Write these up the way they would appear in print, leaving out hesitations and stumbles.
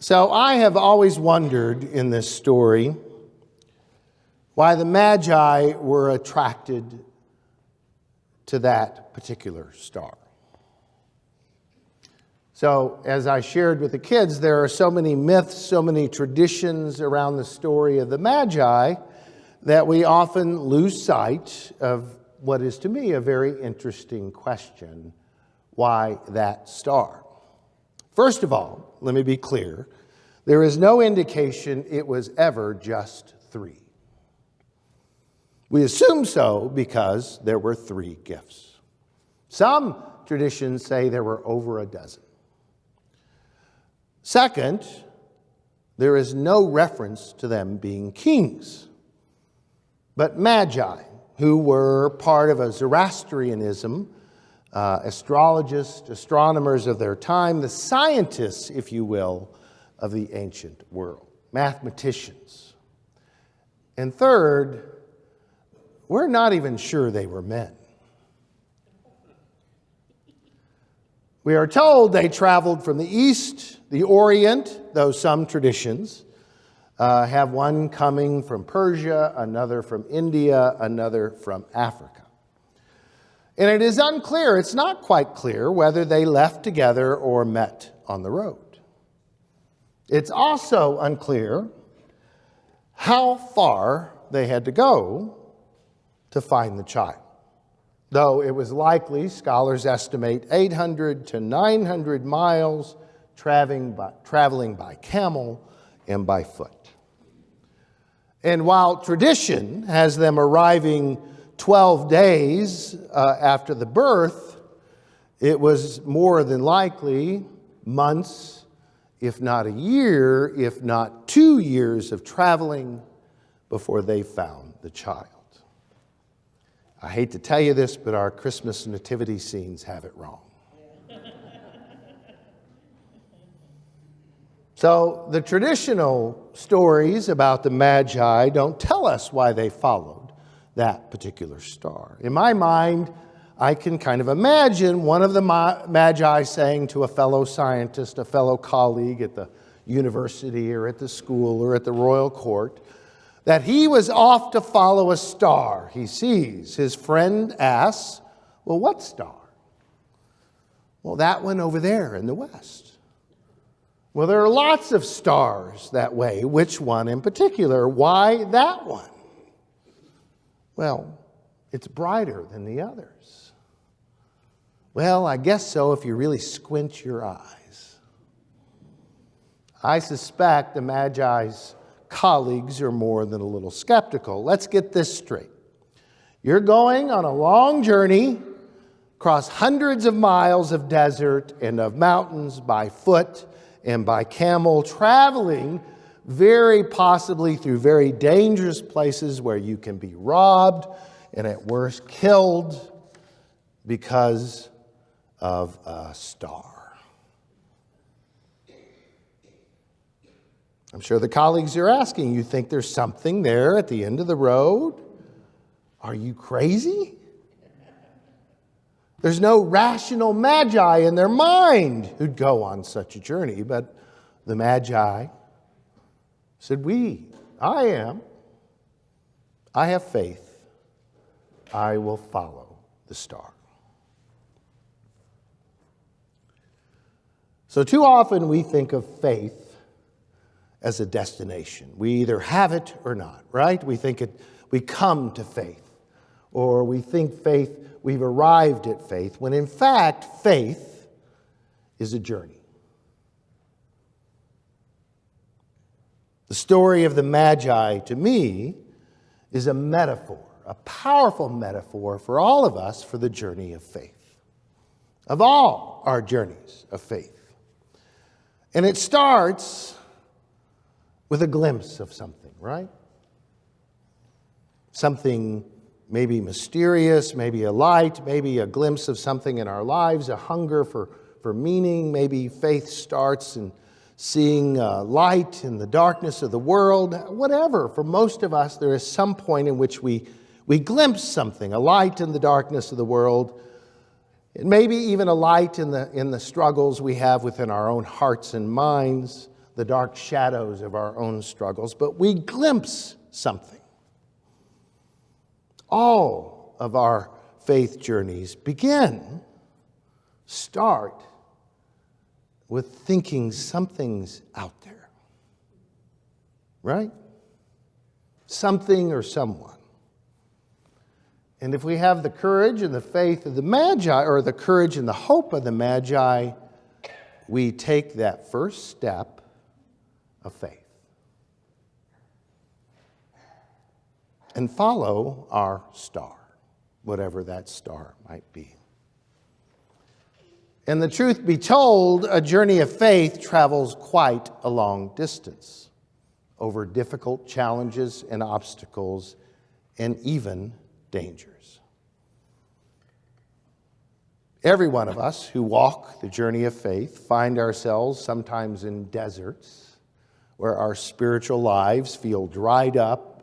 So I have always wondered in this story why the Magi were attracted to that particular star. So as I shared with the kids, there are so many myths, so many traditions around the story of the Magi that we often lose sight of what is to me a very interesting question: why that star? First of all, let me be clear, there is no indication it was ever just 3. We assume so because there were 3 gifts. Some traditions say there were over a dozen. Second, there is no reference to them being kings, but magi, who were part of a Zoroastrianism, astrologists, astronomers of their time, the scientists, if you will, of the ancient world, mathematicians. And third, we're not even sure they were men. We are told they traveled from the east, the Orient, though some traditions have one coming from Persia, another from India, another from Africa. And it is unclear, it's not quite clear, whether they left together or met on the road. It's also unclear how far they had to go to find the child, though it was likely, scholars estimate, 800 to 900 miles traveling by camel and by foot. And while tradition has them arriving 12 days after the birth, it was more than likely months, if not a year, if not 2 years of traveling before they found the child. I hate to tell you this, but our Christmas nativity scenes have it wrong. So the traditional stories about the Magi don't tell us why they followed that particular star. In my mind, I can kind of imagine one of the Magi saying to a fellow scientist, a fellow colleague at the university or at the school or at the royal court, that he was off to follow a star he sees. His friend asks, well, what star? Well, that one over there in the west. Well, there are lots of stars that way. Which one in particular? Why that one? Well, it's brighter than the others. Well, I guess so if you really squint your eyes. I suspect the Magi's colleagues are more than a little skeptical. Let's get this straight. You're going on a long journey across hundreds of miles of desert and of mountains by foot and by camel, traveling very possibly through very dangerous places where you can be robbed and at worst killed because of a star. I'm sure the colleagues are asking, you think there's something there at the end of the road? Are you crazy? There's no rational Magi in their mind who'd go on such a journey, but the Magi said, I have faith, I will follow the star. So too often we think of faith as a destination. We either have it or not, right? We come to faith, or we think we've arrived at faith, when in fact, faith is a journey. The story of the Magi, to me, is a metaphor, a powerful metaphor for all of us for the journey of faith, of all our journeys of faith. And it starts with a glimpse of something, right? Something maybe mysterious, maybe a light, maybe a glimpse of something in our lives, a hunger for meaning. Maybe faith starts in seeing light in the darkness of the world. Whatever, for most of us, there is some point in which we glimpse something, a light in the darkness of the world, and maybe even a light in the struggles we have within our own hearts and minds, the dark shadows of our own struggles, but we glimpse something. All of our faith journeys start with thinking something's out there, right? Something or someone. And if we have the courage and the faith of the Magi, or the courage and the hope of the Magi, we take that first step of faith and follow our star, whatever that star might be. And the truth be told, a journey of faith travels quite a long distance over difficult challenges and obstacles and even dangers. Every one of us who walk the journey of faith find ourselves sometimes in deserts where our spiritual lives feel dried up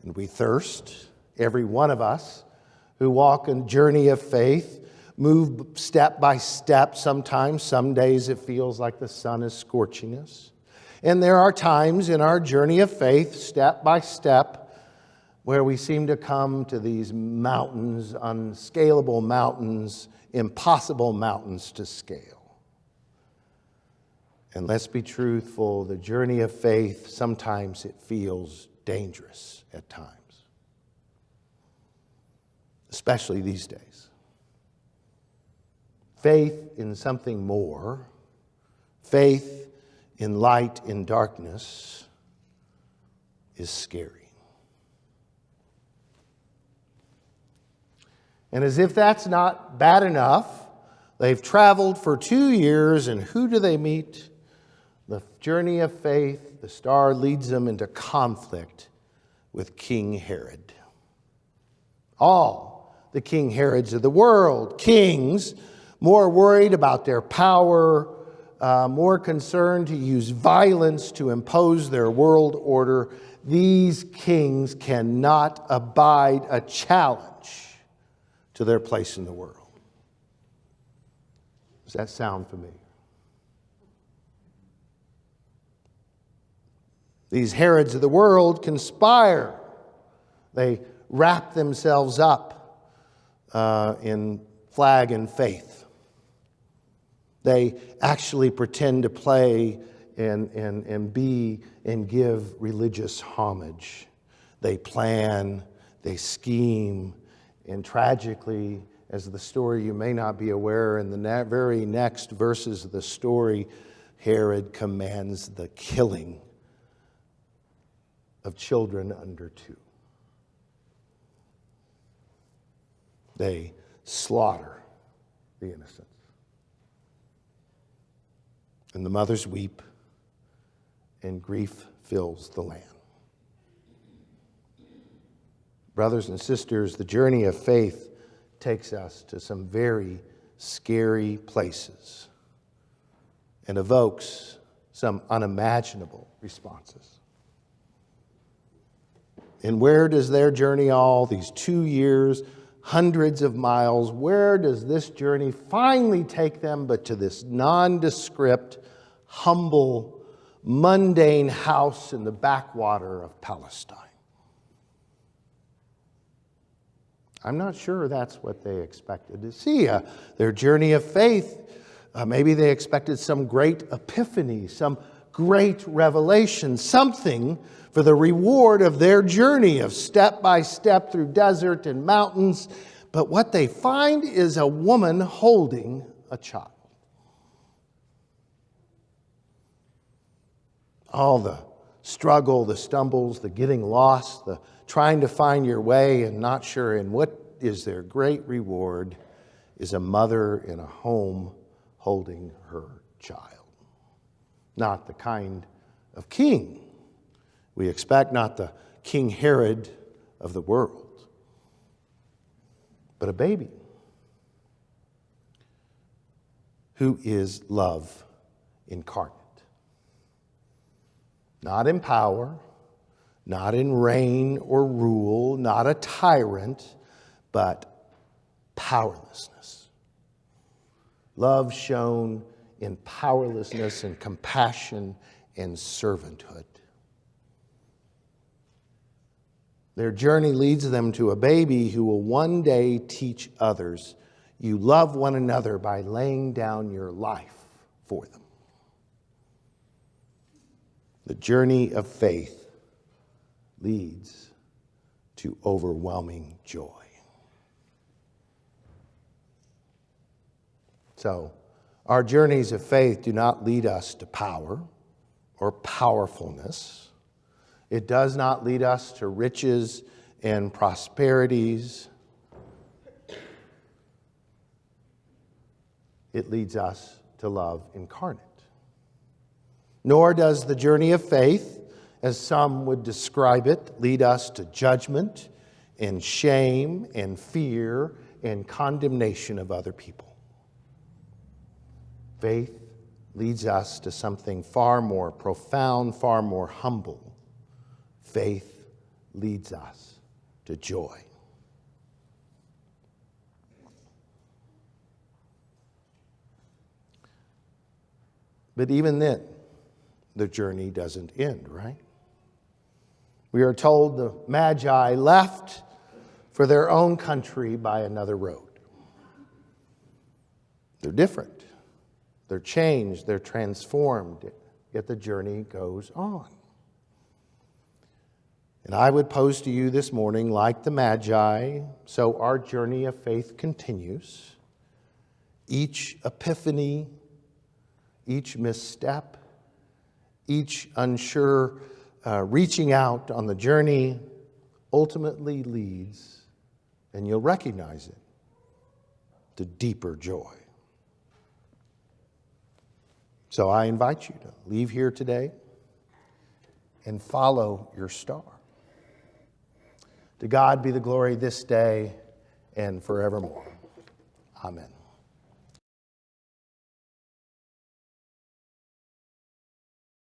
and we thirst. Every one of us who walk a journey of faith move step by step sometimes. Some days it feels like the sun is scorching us. And there are times in our journey of faith, step by step, where we seem to come to these mountains, unscalable mountains, impossible mountains to scale. And let's be truthful, the journey of faith, sometimes it feels dangerous at times, especially these days. Faith in something more, faith in light in darkness, is scary. And as if that's not bad enough, they've traveled for 2 years, and who do they meet? The journey of faith, the star leads them into conflict with King Herod. All the King Herods of the world, kings, more worried about their power, more concerned to use violence to impose their world order. These kings cannot abide a challenge to their place in the world. Does that sound familiar? These Herods of the world conspire. They wrap themselves up in flag and faith. They actually pretend to play and be and give religious homage. They plan, they scheme, and tragically, as the story you may not be aware, in the very next verses of the story, Herod commands the killing of children under 2. They slaughter the innocents. And the mothers weep, and grief fills the land. Brothers and sisters, the journey of faith takes us to some very scary places and evokes some unimaginable responses. And where does their journey, all these 2 years, hundreds of miles, where does this journey finally take them but to this nondescript, humble, mundane house in the backwater of Palestine? I'm not sure that's what they expected to see. Their journey of faith, maybe they expected some great epiphany, some great revelation, something for the reward of their journey of step by step through desert and mountains. But what they find is a woman holding a child. All the struggle, the stumbles, the getting lost, the trying to find your way and not sure, and what is their great reward is a mother in a home holding her child. Not the kind of king we expect, not the King Herod of the world, but a baby who is love incarnate. Not in power, not in reign or rule, not a tyrant, but powerlessness. Love shown in powerlessness and compassion and servanthood. Their journey leads them to a baby who will one day teach others, you love one another by laying down your life for them. The journey of faith leads to overwhelming joy. So, our journeys of faith do not lead us to power or powerfulness. It does not lead us to riches and prosperities. It leads us to love incarnate. Nor does the journey of faith, as some would describe it, lead us to judgment and shame and fear and condemnation of other people. Faith leads us to something far more profound, far more humble. Faith leads us to joy. But even then, the journey doesn't end, right? We are told the Magi left for their own country by another road. They're different. They're changed. They're transformed. Yet the journey goes on. And I would pose to you this morning, like the Magi, so our journey of faith continues. Each epiphany, each misstep, each unsure reaching out on the journey ultimately leads, and you'll recognize it, to deeper joy. So I invite you to leave here today and follow your star. To God be the glory this day and forevermore. Amen.